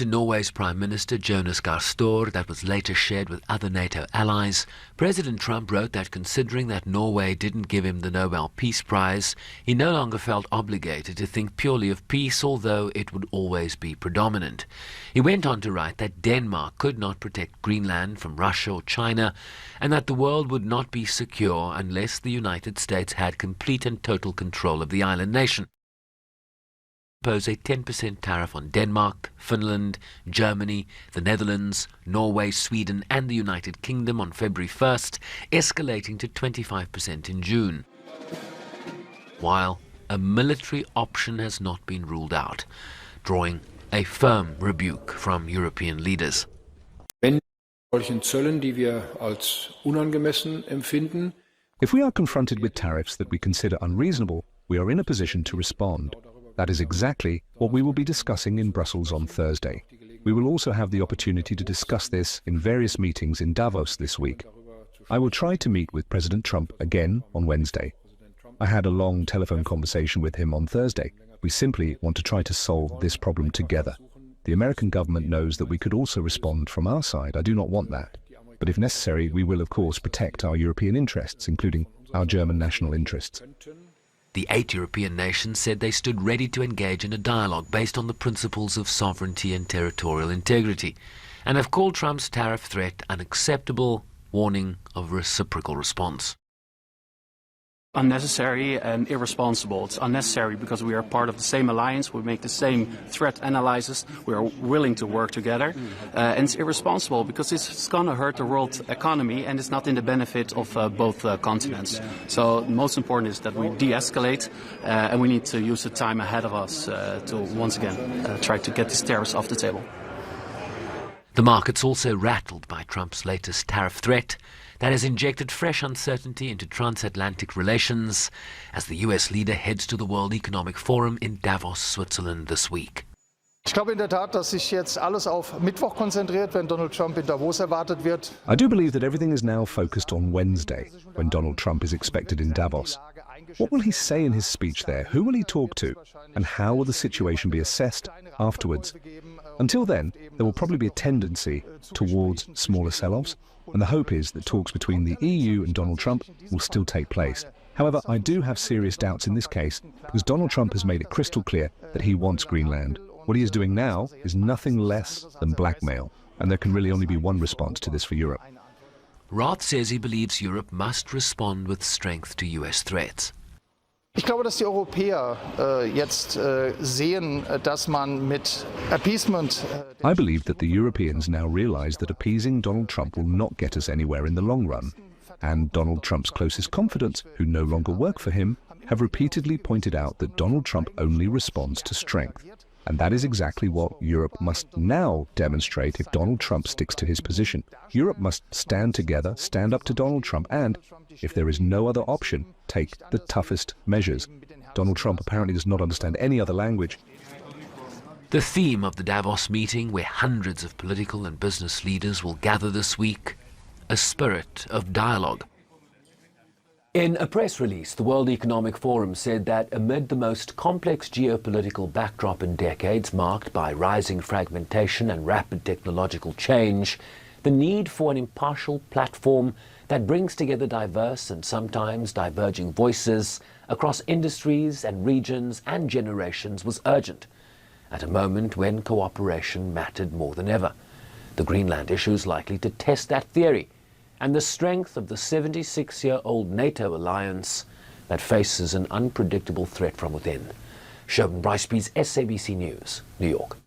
to Norway's Prime Minister Jonas Gahr Støre that was later shared with other NATO allies, President Trump wrote that considering that Norway didn't give him the Nobel Peace Prize, he no longer felt obligated to think purely of peace, although it would always be predominant. He went on to write that Denmark could not protect Greenland from Russia or China, and that the world would not be secure unless the United States had complete and total control of the island nation. Impose a 10% tariff on Denmark, Finland, Germany, the Netherlands, Norway, Sweden and the United Kingdom on February 1st, escalating to 25% in June. While a military option has not been ruled out, drawing a firm rebuke from European leaders. If we are confronted with tariffs that we consider unreasonable, we are in a position to respond. That is exactly what we will be discussing in Brussels on Thursday. We will also have the opportunity to discuss this in various meetings in Davos this week. I will try to meet with President Trump again on Wednesday. I had a long telephone conversation with him on Thursday. We simply want to try to solve this problem together. The American government knows that we could also respond from our side. I do not want that. But if necessary, we will of course protect our European interests, including our German national interests. The 8 European nations said they stood ready to engage in a dialogue based on the principles of sovereignty and territorial integrity, and have called Trump's tariff threat unacceptable, warning of reciprocal response. Unnecessary and irresponsible. It's unnecessary because we are part of the same alliance, we make the same threat analysis, we are willing to work together. And it's irresponsible because it's going to hurt the world economy and it's not in the benefit of both continents. So most important is that we de-escalate and we need to use the time ahead of us to once again try to get these tariffs off the table. The market's also rattled by Trump's latest tariff threat that has injected fresh uncertainty into transatlantic relations as the US leader heads to the World Economic Forum in Davos, Switzerland this week. Ich glaube in der Tat, dass sich jetzt alles auf Mittwoch konzentriert, wenn Donald Trump in Davos erwartet wird. I do believe that everything is now focused on Wednesday, when Donald Trump is expected in Davos. What will he say in his speech there? Who will he talk to? And how will the situation be assessed afterwards? Until then, there will probably be a tendency towards smaller sell-offs, and the hope is that talks between the EU and Donald Trump will still take place. However, I do have serious doubts in this case because Donald Trump has made it crystal clear that he wants Greenland. What he is doing now is nothing less than blackmail, and there can really only be one response to this for Europe. Roth says he believes Europe must respond with strength to US threats. Ich glaube, dass die Europäer jetzt sehen, dass man mit Appeasement. I believe that the Europeans now realize that appeasing Donald Trump will not get us anywhere in the long run. And Donald Trump's closest confidants, who no longer work for him, have repeatedly pointed out that Donald Trump only responds to strength. And that is exactly what Europe must now demonstrate if Donald Trump sticks to his position. Europe must stand together, stand up to Donald Trump, and, if there is no other option, take the toughest measures. Donald Trump apparently does not understand any other language. The theme of the Davos meeting, where hundreds of political and business leaders will gather this week, a spirit of dialogue. In a press release, the World Economic Forum said that amid the most complex geopolitical backdrop in decades, marked by rising fragmentation and rapid technological change, the need for an impartial platform that brings together diverse and sometimes diverging voices across industries and regions and generations was urgent, at a moment when cooperation mattered more than ever. The Greenland issue is likely to test that theory and the strength of the 76-year-old NATO alliance that faces an unpredictable threat from within. Sherwin Bryce-Pease, SABC News, New York.